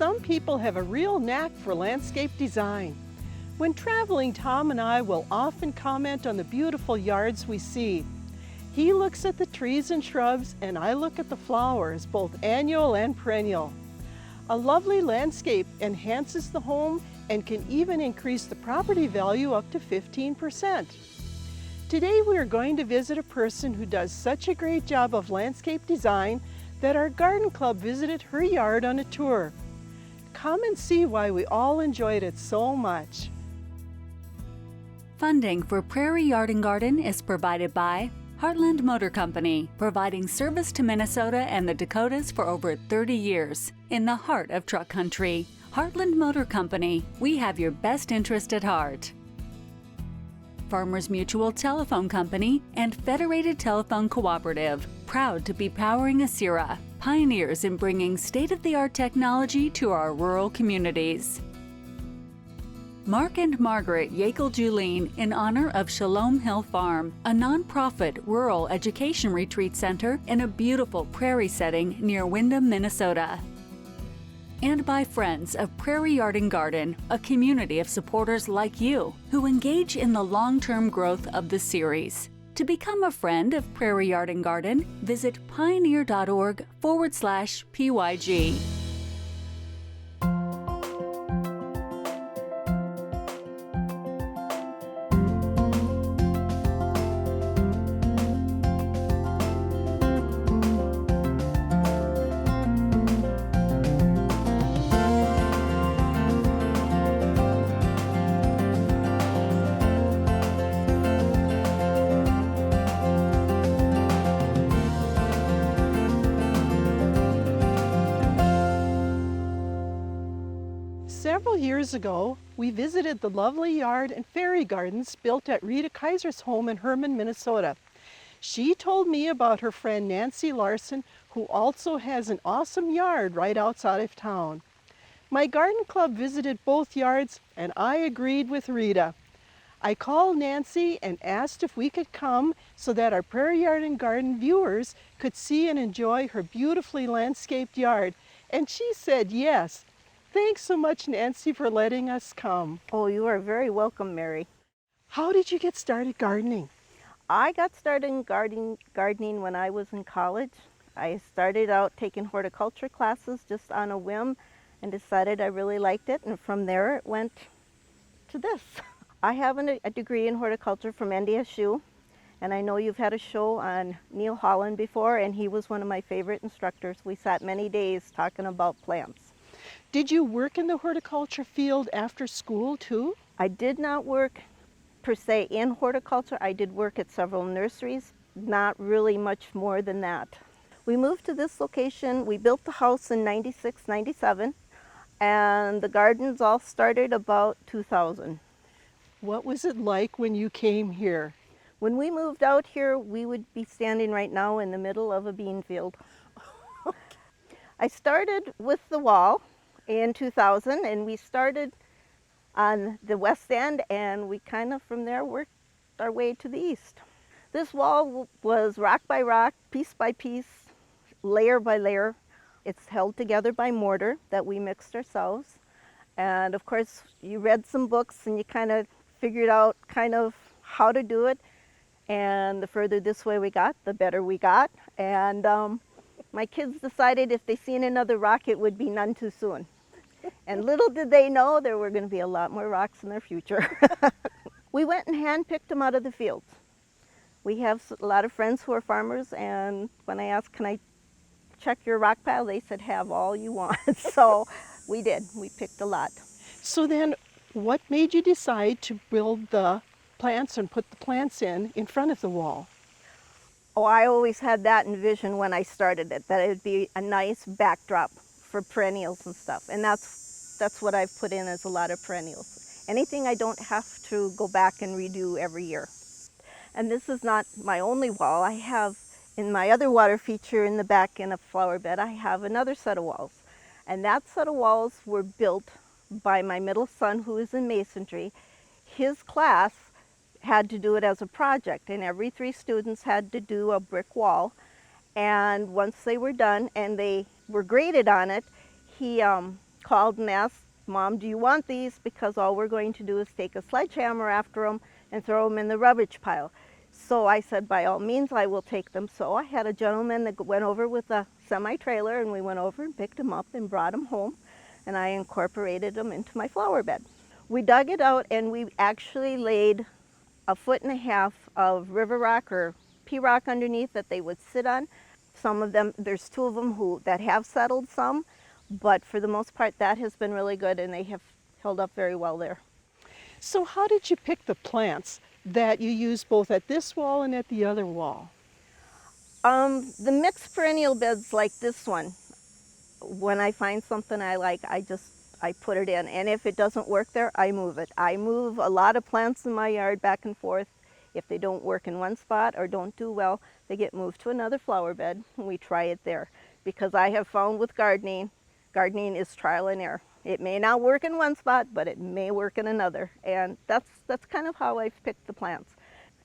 some people have a real knack for landscape design. When traveling, Tom and I will often comment on the beautiful yards we see. He looks at the trees and shrubs, and I look at the flowers, both annual and perennial. A lovely landscape enhances the home and can even increase the property value up to 15%. Today we are going to visit a person who does such a great job of landscape design that our garden club visited her yard on a tour. Come and see why we all enjoyed it so much. Funding for Prairie Yard Garden is provided by Heartland Motor Company, providing service to Minnesota and the Dakotas for over 30 years, in the heart of truck country. Heartland Motor Company, we have your best interest at heart. Farmers Mutual Telephone Company and Federated Telephone Cooperative, proud to be powering Asira, pioneers in bringing state-of-the-art technology to our rural communities. Mark and Margaret Yakel-Julien in honor of Shalom Hill Farm, a nonprofit rural education retreat center in a beautiful prairie setting near Windham, Minnesota. And by friends of Prairie Yard Garden, a community of supporters like you who engage in the long-term growth of the series. To become a friend of Prairie Yard Garden, visit pioneer.org/PYG. Several years ago, we visited the lovely yard and fairy gardens built at Rita Kaiser's home in Herman, Minnesota. She told me about her friend Nancy Larson, who also has an awesome yard right outside of town. My garden club visited both yards, and I agreed with Rita. I called Nancy and asked if we could come so that our Prairie Yard and Garden viewers could see and enjoy her beautifully landscaped yard, and she said yes. Thanks so much, Nancy, for letting us come. Oh, you are very welcome, Mary. How did you get started gardening? I got started gardening when I was in college. I started out taking horticulture classes just on a whim and decided I really liked it, and from there it went to this. I have a degree in horticulture from NDSU, and I know you've had a show on Neil Holland before, and he was one of my favorite instructors. We sat many days talking about plants. Did you work in the horticulture field after school too? I did not work per se in horticulture. I did work at several nurseries, not really much more than that. We moved to this location. We built the house in 96, 97, and the gardens all started about 2000. What was it like when you came here? When we moved out here, we would be standing right now in the middle of a bean field. I started with the wall in 2000, and we started on the west end, and we kind of from there worked our way to the east. This wall was rock by rock, piece by piece, layer by layer. It's held together by mortar that we mixed ourselves. And of course, you read some books and you kind of figured out kind of how to do it. And the further this way we got, the better we got. And my kids decided if they seen another rock, it would be none too soon. And little did they know there were going to be a lot more rocks in their future. We went and hand-picked them out of the fields. We have a lot of friends who are farmers, and when I asked, can I check your rock pile, they said, have all you want. So we did. We picked a lot. So then, what made you decide to build the plants and put the plants in front of the wall? Oh, I always had that in vision when I started it, that it would be a nice backdrop for perennials and stuff. And that's what I've put in, is a lot of perennials. Anything I don't have to go back and redo every year. And this is not my only wall. I have, in my other water feature in the back in a flower bed, I have another set of walls. And that set of walls were built by my middle son, who is in masonry. His class had to do it as a project, and every 3 students had to do a brick wall. And once they were done and they were graded on it, he called and asked, Mom, do you want these? Because all we're going to do is take a sledgehammer after them and throw them in the rubbish pile. So I said, by all means, I will take them. So I had a gentleman that went over with a semi-trailer, and we went over and picked them up and brought them home, and I incorporated them into my flower bed. We dug it out, and we actually laid 1.5 feet of river rock or pea rock underneath that they would sit on. Some of them, there's 2 of them that have settled some, but for the most part that has been really good, and they have held up very well there. So how did you pick the plants that you use both at this wall and at the other wall? The mixed perennial beds like this one, when I find something I like, I put it in, and if it doesn't work there, I move it. I move a lot of plants in my yard back and forth. If they don't work in one spot or don't do well, they get moved to another flower bed, and we try it there. Because I have found with gardening is trial and error. It may not work in one spot, but it may work in another, and that's kind of how I've picked the plants.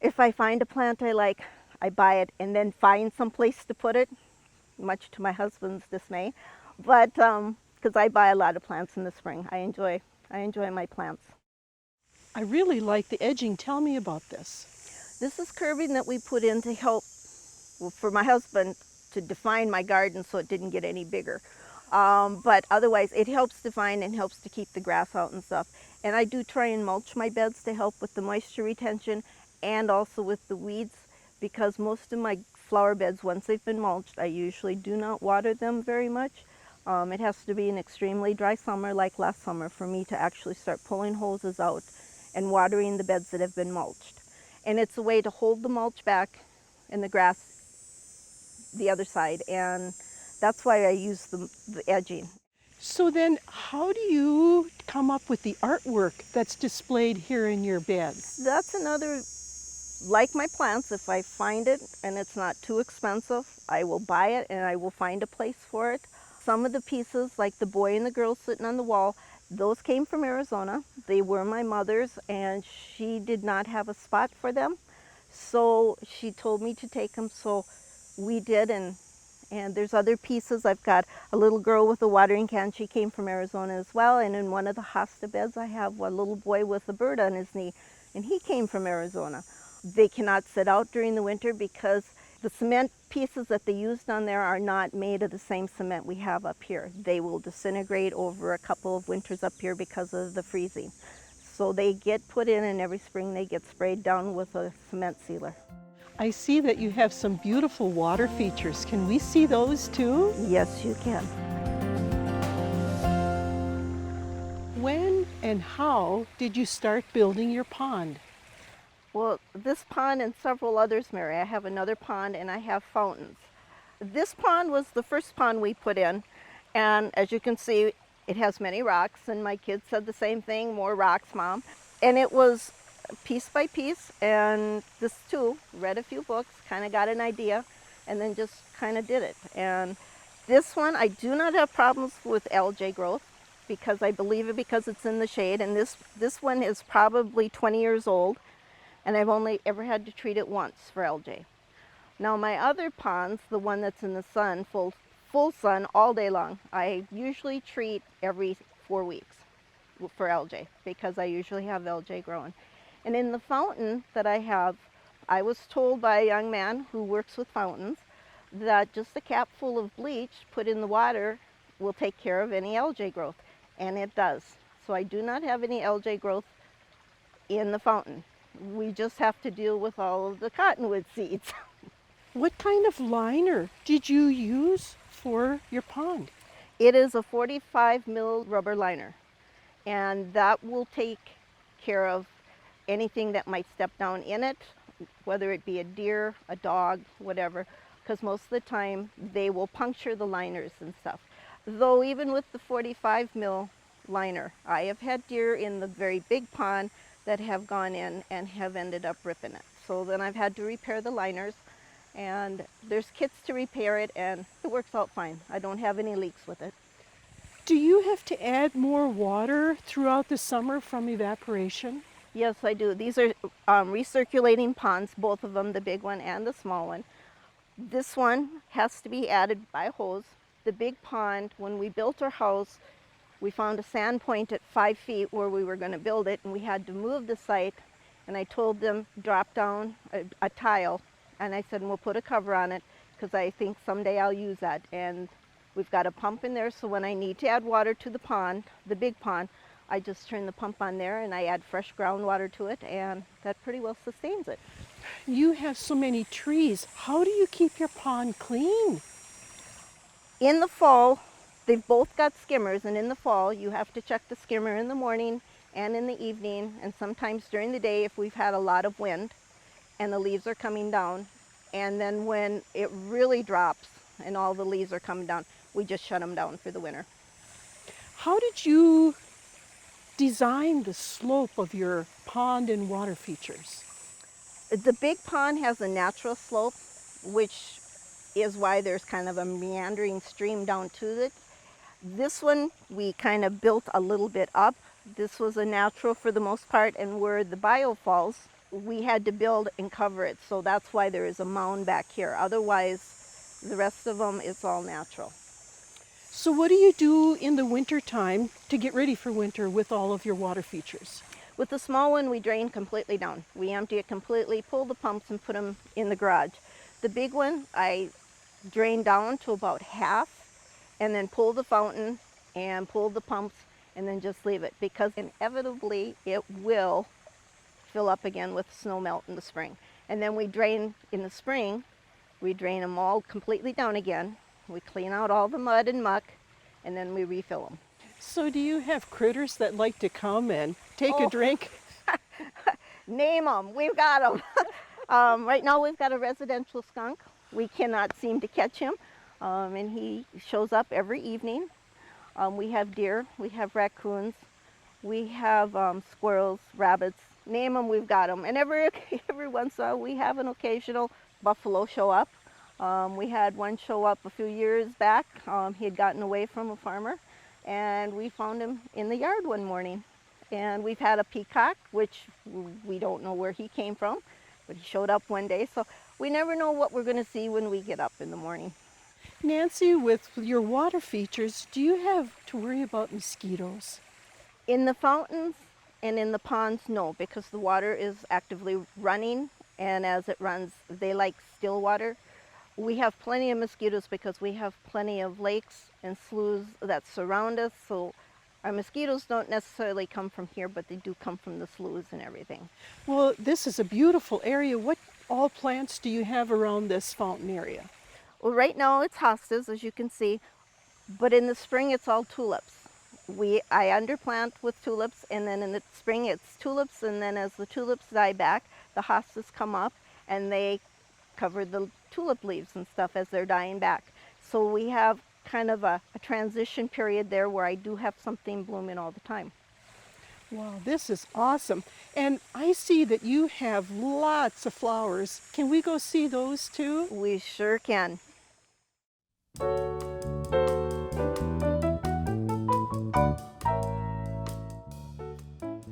If I find a plant I like, I buy it and then find some place to put it, much to my husband's dismay. But because I buy a lot of plants in the spring, I enjoy my plants. I really like the edging. Tell me about this. This is curbing that we put in to help, well, for my husband to define my garden so it didn't get any bigger. But otherwise it helps define and helps to keep the grass out and stuff. And I do try and mulch my beds to help with the moisture retention and also with the weeds, because most of my flower beds, once they've been mulched, I usually do not water them very much. It has to be an extremely dry summer like last summer for me to actually start pulling hoses out and watering the beds that have been mulched. And it's a way to hold the mulch back and the grass the other side, and that's why I use the edging. So then how do you come up with the artwork that's displayed here in your beds? That's another, like my plants, if I find it and it's not too expensive, I will buy it and I will find a place for it. Some of the pieces, like the boy and the girl sitting on the wall, those came from Arizona. They were my mother's, and she did not have a spot for them. So she told me to take them, so we did, and there's other pieces. I've got a little girl with a watering can. She came from Arizona as well. And in one of the hosta beds, I have a little boy with a bird on his knee, and he came from Arizona. They cannot sit out during the winter because the cement pieces that they used on there are not made of the same cement we have up here. They will disintegrate over a couple of winters up here because of the freezing. So they get put in, and every spring they get sprayed down with a cement sealer. I see that you have some beautiful water features. Can we see those too? Yes, you can. When and how did you start building your pond? Well, this pond and several others, Mary. I have another pond and I have fountains. This pond was the first pond we put in, and as you can see, it has many rocks, and my kids said the same thing, more rocks, Mom. And it was piece by piece, and this too, read a few books, kind of got an idea, and then just kind of did it. And this one, I do not have problems with algae growth, because I believe it because it's in the shade, and this one is probably 20 years old, and I've only ever had to treat it once for algae. Now my other ponds, the one that's in the sun, full sun all day long, I usually treat every 4 weeks for algae, because I usually have algae growing. And in the fountain that I have, I was told by a young man who works with fountains that just a cap full of bleach put in the water will take care of any algae growth, and it does. So I do not have any algae growth in the fountain. We just have to deal with all of the cottonwood seeds. What kind of liner did you use for your pond? It is a 45 mil rubber liner, and that will take care of anything that might step down in it, whether it be a deer, a dog, whatever, because most of the time they will puncture the liners and stuff. Though even with the 45 mil liner, I have had deer in the very big pond that have gone in and have ended up ripping it. So then I've had to repair the liners, and there's kits to repair it, and it works out fine. I don't have any leaks with it. Do you have to add more water throughout the summer from evaporation? Yes, I do. These are recirculating ponds, both of them, the big one and the small one. This one has to be added by hose. The big pond, when we built our house, We found a sand point at 5 feet where we were going to build it, and we had to move the site. And I told them, drop down a tile, and I said, we'll put a cover on it because I think someday I'll use that. And we've got a pump in there, so when I need to add water to the pond, the big pond, I just turn the pump on there and I add fresh groundwater to it, and that pretty well sustains it. You have so many trees. How do you keep your pond clean? In the fall, they've both got skimmers, and in the fall you have to check the skimmer in the morning and in the evening, and sometimes during the day if we've had a lot of wind and the leaves are coming down. And then when it really drops and all the leaves are coming down, we just shut them down for the winter. How did you design the slope of your pond and water features? The big pond has a natural slope, which is why there's kind of a meandering stream down to it. This one we kind of built a little bit up. This was a natural for the most part, and where the bio falls, we had to build and cover it, so that's why there is a mound back here. Otherwise, the rest of them, it's all natural. So what do you do in the winter time to get ready for winter with all of your water features? With the small one, we drain completely down. We empty it completely, pull the pumps and put them in the garage. The big one, I drain down to about half and then pull the fountain and pull the pumps and then just leave it, because inevitably it will fill up again with snow melt in the spring. And then we drain in the spring, we drain them all completely down again. We clean out all the mud and muck, and then we refill them. So do you have critters that like to come and take a drink? Name them, we've got them. Right now we've got a residential skunk. We cannot seem to catch him, and he shows up every evening. We have deer, we have raccoons, we have squirrels, rabbits. Name them, we've got them. And every once in a while we have an occasional buffalo show up. We had one show up a few years back. He had gotten away from a farmer, and we found him in the yard one morning. And we've had a peacock, which we don't know where he came from, but he showed up one day. So we never know what we're going to see when we get up in the morning. Nancy, with your water features, do you have to worry about mosquitoes? In the fountains and in the ponds, no, because the water is actively running, and as it runs, they like still water. We have plenty of mosquitoes because we have plenty of lakes and sloughs that surround us, so our mosquitoes don't necessarily come from here, but they do come from the sloughs and everything. Well, this is a beautiful area. What all plants do you have around this fountain area? Well, right now it's hostas, as you can see, but in the spring it's all tulips. I underplant with tulips, and then in the spring it's tulips, and then as the tulips die back, the hostas come up and they cover the tulip leaves and stuff as they're dying back. So we have kind of a transition period there where I do have something blooming all the time. Wow, this is awesome. And I see that you have lots of flowers. Can we go see those too? We sure can.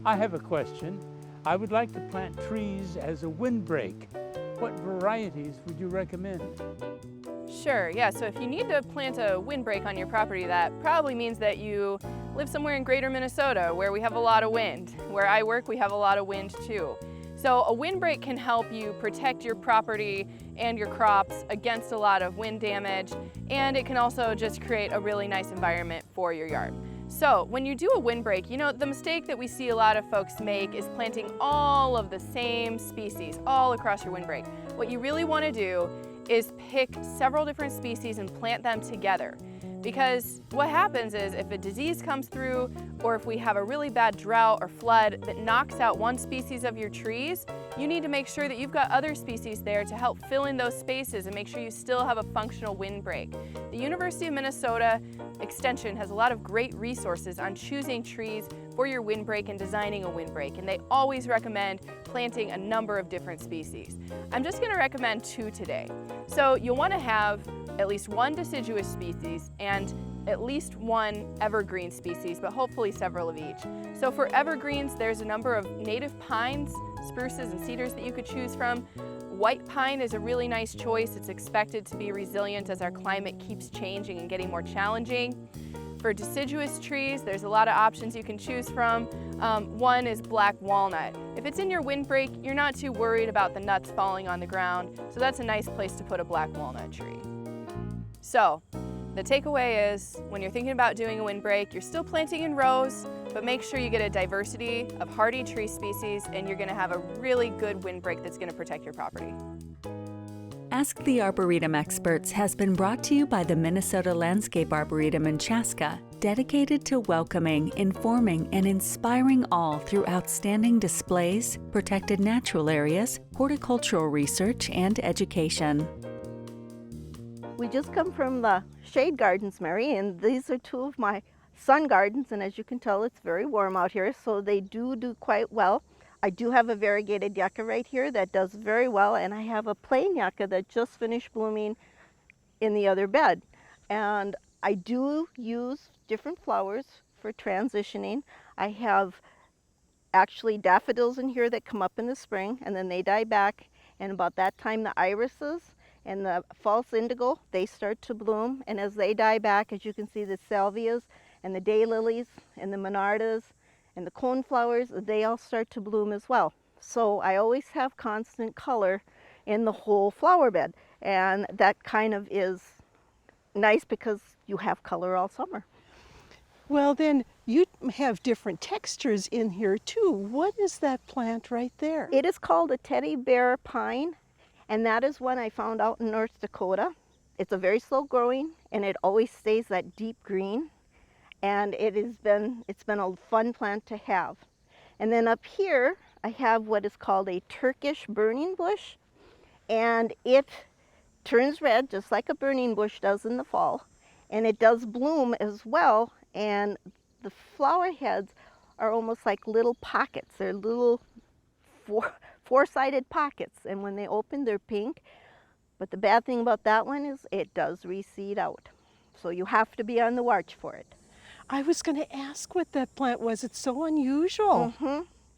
I have a question. I would like to plant trees as a windbreak. What varieties would you recommend? Sure, yeah, so if you need to plant a windbreak on your property, that probably means that you live somewhere in greater Minnesota where we have a lot of wind. Where I work, we have a lot of wind too. So a windbreak can help you protect your property and your crops against a lot of wind damage, and it can also just create a really nice environment for your yard. So when you do a windbreak, you know, the mistake that we see a lot of folks make is planting all of the same species all across your windbreak. What you really want to do is pick several different species and plant them together. Because what happens is if a disease comes through, or if we have a really bad drought or flood that knocks out one species of your trees, you need to make sure that you've got other species there to help fill in those spaces and make sure you still have a functional windbreak. The University of Minnesota Extension has a lot of great resources on choosing trees for your windbreak and designing a windbreak, and they always recommend planting a number of different species. I'm just going to recommend 2 today. So you'll want to have at least 1 deciduous species and at least 1 evergreen species, but hopefully several of each. So for evergreens, there's a number of native pines, spruces, and cedars that you could choose from. White pine is a really nice choice. It's expected to be resilient as our climate keeps changing and getting more challenging. For deciduous trees, there's a lot of options you can choose from. One is black walnut. If it's in your windbreak, you're not too worried about the nuts falling on the ground, so that's a nice place to put a black walnut tree. So, the takeaway is, when you're thinking about doing a windbreak, you're still planting in rows, but make sure you get a diversity of hardy tree species, and you're gonna have a really good windbreak that's gonna protect your property. Ask the Arboretum Experts has been brought to you by the Minnesota Landscape Arboretum in Chaska, dedicated to welcoming, informing, and inspiring all through outstanding displays, protected natural areas, horticultural research, and education. We just come from the shade gardens, Mary, and these are two of my sun gardens, and as you can tell, it's very warm out here, so they do quite well. I do have a variegated yucca right here that does very well, and I have a plain yucca that just finished blooming in the other bed. And I do use different flowers for transitioning. I have actually daffodils in here that come up in the spring, and then they die back, and about that time the irises and the false indigo, they start to bloom, and as they die back, as you can see, the salvias and the daylilies and the monardas and the coneflowers, they all start to bloom as well. So I always have constant color in the whole flower bed, and that kind of is nice because you have color all summer. Well, then you have different textures in here too. What is that plant right there? It is called a teddy bear pine, and that is one I found out in North Dakota. It's a very slow growing, and it always stays that deep green. And it's been a fun plant to have. And then up here, I have what is called a Turkish burning bush, and it turns red just like a burning bush does in the fall, and it does bloom as well, and the flower heads are almost like little pockets. They're little four-sided pockets, and when they open, they're pink. But the bad thing about that one is it does reseed out, so you have to be on the watch for it. I was going to ask what that plant was. It's so unusual.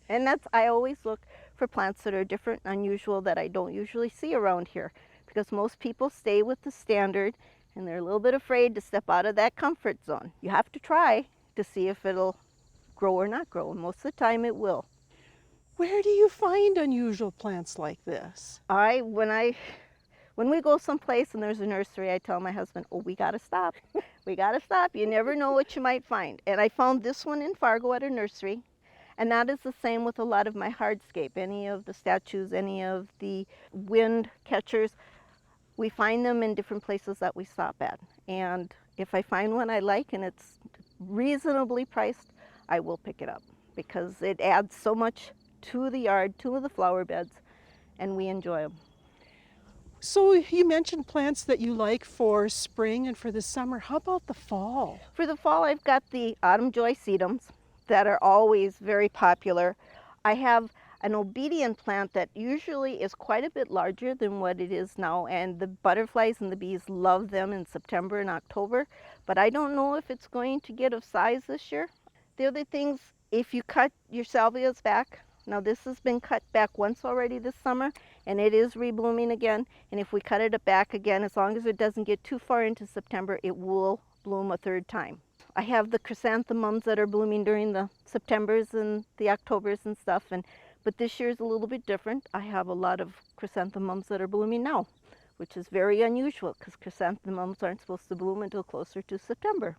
And I always look for plants that are different and unusual that I don't usually see around here, because most people stay with the standard and they're a little bit afraid to step out of that comfort zone. You have to try to see if it'll grow or not grow, and most of the time it will. Where do you find unusual plants like this? When we go someplace and there's a nursery, I tell my husband, oh, we gotta stop. We gotta stop. You never know what you might find. And I found this one in Fargo at a nursery. And that is the same with a lot of my hardscape. Any of the statues, any of the wind catchers, we find them in different places that we stop at. And if I find one I like and it's reasonably priced, I will pick it up, because it adds so much to the yard, to the flower beds, and we enjoy them. So you mentioned plants that you like for spring and for the summer. How about the fall? For the fall, I've got the autumn joy sedums that are always very popular. I have an obedient plant that usually is quite a bit larger than what it is now, and the butterflies and the bees love them in September and October, but I don't know if it's going to get of size this year. The other things, if you cut your salvias back, now this has been cut back once already this summer, and it is reblooming again, and if we cut it back again, as long as it doesn't get too far into September, it will bloom a third time. I have the chrysanthemums that are blooming during the Septembers and the Octobers and stuff, but this year is a little bit different. I have a lot of chrysanthemums that are blooming now, which is very unusual because chrysanthemums aren't supposed to bloom until closer to September.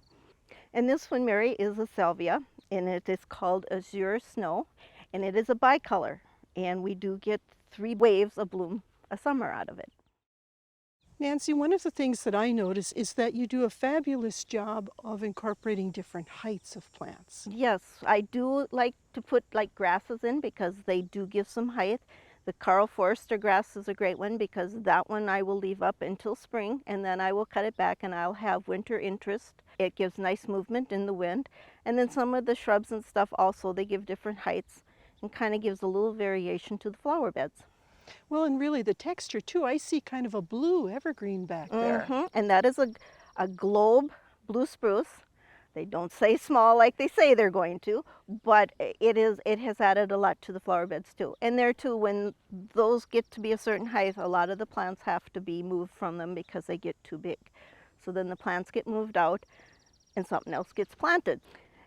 And this one, Mary, is a salvia, and it is called Azure Snow, and it is a bicolor, and we do get 3 waves of bloom a summer out of it. Nancy, one of the things that I notice is that you do a fabulous job of incorporating different heights of plants. Yes, I do like to put like grasses in because they do give some height. The Carl Forster grass is a great one because that one I will leave up until spring, and then I will cut it back and I'll have winter interest. It gives nice movement in the wind. And then some of the shrubs and stuff also, they give different heights and kind of gives a little variation to the flower beds. Well, and really the texture too. I see kind of a blue evergreen back there. And that is a globe blue spruce. They don't say small like they say they're going to, but it has added a lot to the flower beds too. And there too, when those get to be a certain height, a lot of the plants have to be moved from them because they get too big. So then the plants get moved out, and something else gets planted.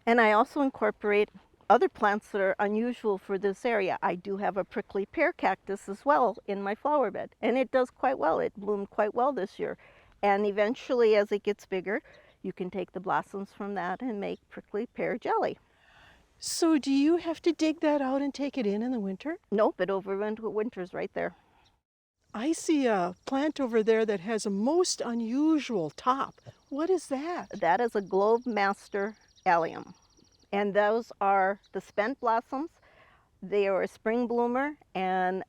And I also incorporate other plants that are unusual for this area. I do have a prickly pear cactus as well in my flower bed, and it does quite well. It bloomed quite well this year. And eventually, as it gets bigger, you can take the blossoms from that and make prickly pear jelly. So do you have to dig that out and take it in the winter? Nope, it overwinters right there. I see a plant over there that has a most unusual top. What is that? That is a Globe Master allium. And those are the spent blossoms. They are a spring bloomer, and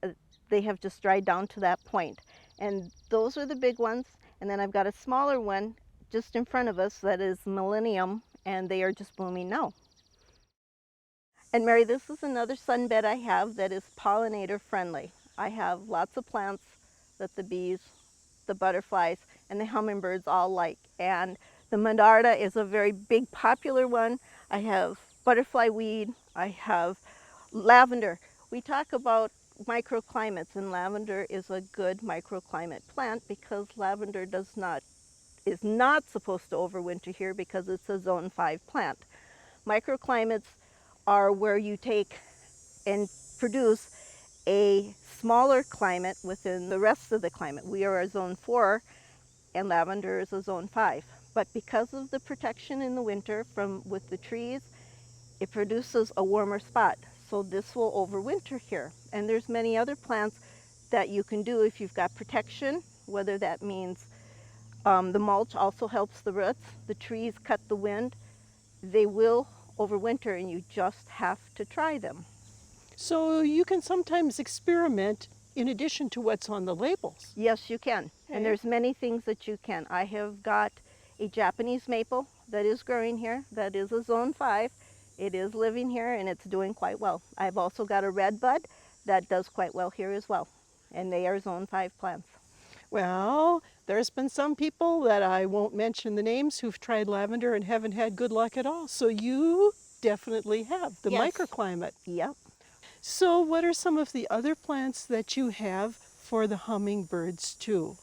they have just dried down to that point. And those are the big ones. And then I've got a smaller one just in front of us that is Millennium, and they are just blooming now. And Mary, this is another sunbed I have that is pollinator friendly. I have lots of plants that the bees, the butterflies, and the hummingbirds all like. And the monarda is a very big popular one. I have butterfly weed, I have lavender. We talk about microclimates, and lavender is a good microclimate plant because lavender is not supposed to overwinter here because it's a zone 5 plant. Microclimates are where you take and produce a smaller climate within the rest of the climate. We are a zone 4 and lavender is a zone 5. But because of the protection in the winter with the trees, it produces a warmer spot. So this will overwinter here. And there's many other plants that you can do if you've got protection, whether that means the mulch also helps the roots. The trees cut the wind. They will overwinter, and you just have to try them. So you can sometimes experiment in addition to what's on the labels. Yes, you can. Okay. And there's many things that you can. I have got a Japanese maple that is growing here. That is a zone 5. It is living here, and it's doing quite well. I've also got a red bud that does quite well here as well. And they are zone 5 plants. Well, there's been some people that I won't mention the names who've tried lavender and haven't had good luck at all. So you definitely have the Yes. microclimate. Yep. So what are some of the other plants that you have for the hummingbirds too?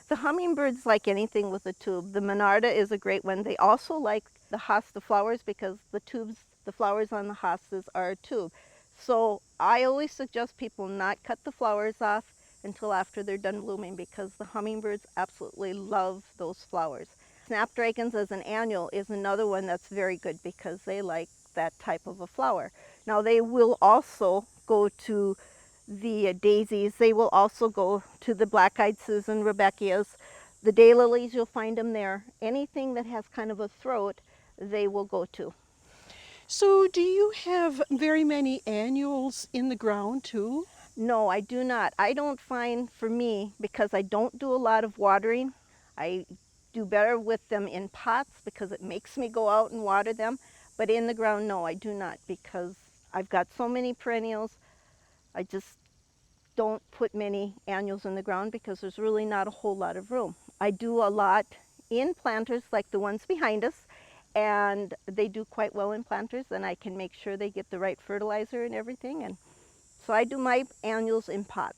The hummingbirds like anything with a tube. The monarda is a great one. They also like the hosta flowers because the flowers on the hostas are a tube. So I always suggest people not cut the flowers off until after they're done blooming because the hummingbirds absolutely love those flowers. Snapdragons as an annual is another one that's very good because they like that type of a flower. Now they will also go to the daisies. They will also go to the black-eyed Susan, Rebecchias. The daylilies, you'll find them there. Anything that has kind of a throat, they will go to. So do you have very many annuals in the ground too? No, I do not. I don't find, for me, because I don't do a lot of watering, I do better with them in pots because it makes me go out and water them. But in the ground, no, I do not, because I've got so many perennials. I just don't put many annuals in the ground because there's really not a whole lot of room. I do a lot in planters like the ones behind us, and they do quite well in planters, and I can make sure they get the right fertilizer and everything. And so I do my annuals in pots.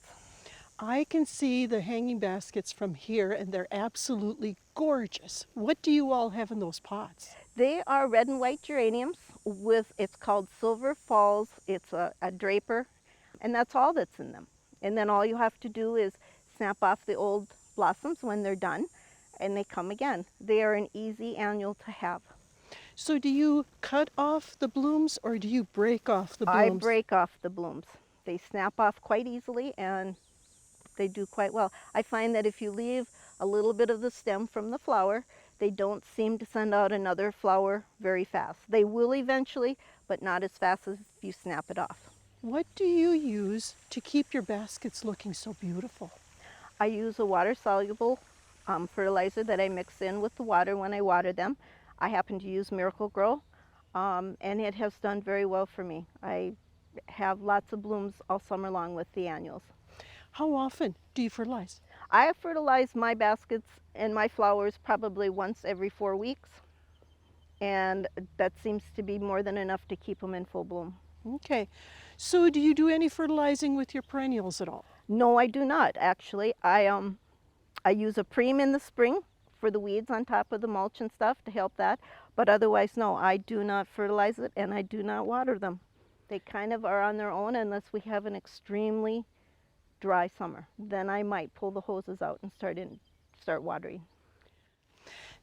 I can see the hanging baskets from here, and they're absolutely gorgeous. What do you all have in those pots? They are red and white geraniums with, it's called Silver Falls. It's a draper, and that's all that's in them. And then all you have to do is snap off the old blossoms when they're done, and they come again. They are an easy annual to have. So do you cut off the blooms or do you break off the blooms? I break off the blooms. They snap off quite easily and they do quite well. I find that if you leave a little bit of the stem from the flower, they don't seem to send out another flower very fast. They will eventually, but not as fast as if you snap it off. What do you use to keep your baskets looking so beautiful? I use a water-soluble fertilizer that I mix in with the water when I water them. I happen to use Miracle Grow, and it has done very well for me. I have lots of blooms all summer long with the annuals. How often do you fertilize? I fertilize my baskets and my flowers probably once every 4 weeks, and that seems to be more than enough to keep them in full bloom. Okay, so do you do any fertilizing with your perennials at all? No, I do not actually. I use a Preem in the spring for the weeds on top of the mulch and stuff to help that. But otherwise, no, I do not fertilize it and I do not water them. They kind of are on their own unless we have an extremely dry summer. Then I might pull the hoses out and start watering.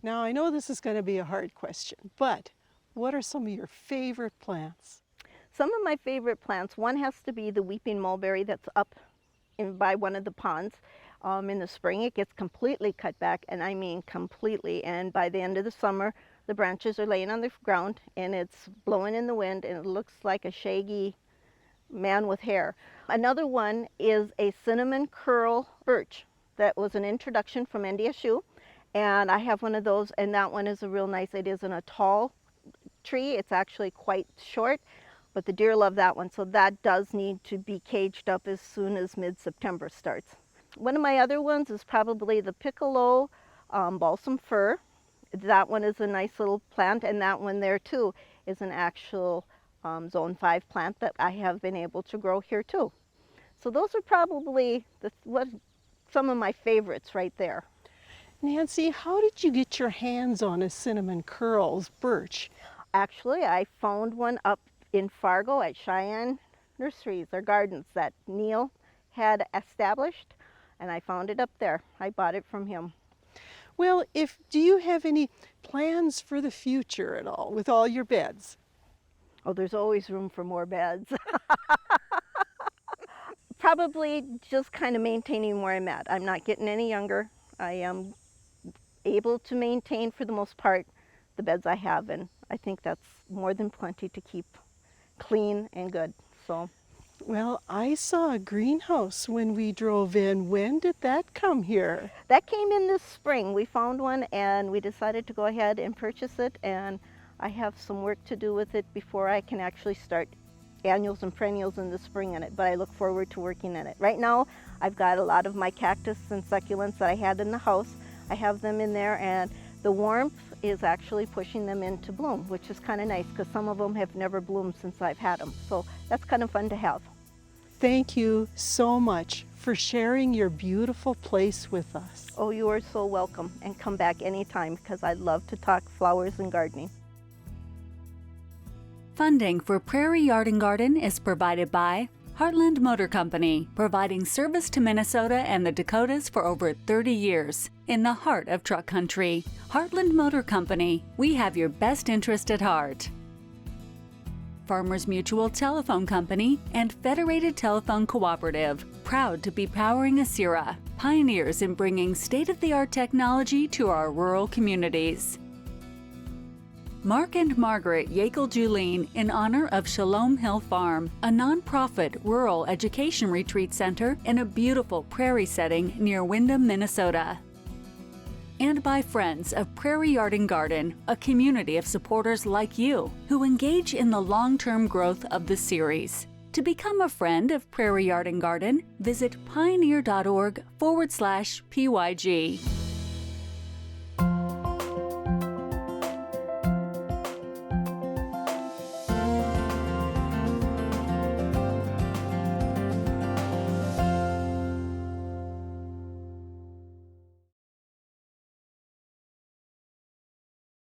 Now, I know this is going to be a hard question, but what are some of your favorite plants? Some of my favorite plants, one has to be the weeping mulberry that's up by one of the ponds. In the spring, it gets completely cut back, and I mean completely. And by the end of the summer, the branches are laying on the ground, and it's blowing in the wind, and it looks like a shaggy man with hair. Another one is a cinnamon curl birch that was an introduction from NDSU, and I have one of those, and that one is a real nice. It isn't a tall tree, it's actually quite short, but the deer love that one, so that does need to be caged up as soon as mid-September starts. One of my other ones is probably the piccolo balsam fir. That one is a nice little plant, and that one there too is an actual Zone 5 plant that I have been able to grow here too. So those are probably some of my favorites right there. Nancy, how did you get your hands on a cinnamon curls birch? Actually, I found one up in Fargo at Cheyenne Nurseries or Gardens that Neil had established, and I found it up there. I bought it from him. Well, do you have any plans for the future at all with all your beds? Oh, there's always room for more beds. Probably just kind of maintaining where I'm at. I'm not getting any younger. I am able to maintain, for the most part, the beds I have, and I think that's more than plenty to keep clean and good. So. Well, I saw a greenhouse when we drove in. When did that come here? That came in this spring. We found one and we decided to go ahead and purchase it, and I have some work to do with it before I can actually start annuals and perennials in the spring in it, but I look forward to working in it. Right now, I've got a lot of my cactus and succulents that I had in the house. I have them in there, and the warmth is actually pushing them into bloom, which is kind of nice because some of them have never bloomed since I've had them. So that's kind of fun to have. Thank you so much for sharing your beautiful place with us. Oh, you are so welcome, and come back anytime because I love to talk flowers and gardening. Funding for Prairie Yard Garden is provided by Heartland Motor Company, providing service to Minnesota and the Dakotas for over 30 years. In the heart of truck country, Heartland Motor Company, we have your best interest at heart. Farmers Mutual Telephone Company and Federated Telephone Cooperative, proud to be powering Asira, pioneers in bringing state-of-the-art technology to our rural communities. Mark and Margaret Yakel-Julien in honor of Shalom Hill Farm, a nonprofit rural education retreat center in a beautiful prairie setting near Windham, Minnesota. And by friends of Prairie Yard Garden, a community of supporters like you who engage in the long-term growth of the series. To become a friend of Prairie Yard Garden, visit pioneer.org/PYG.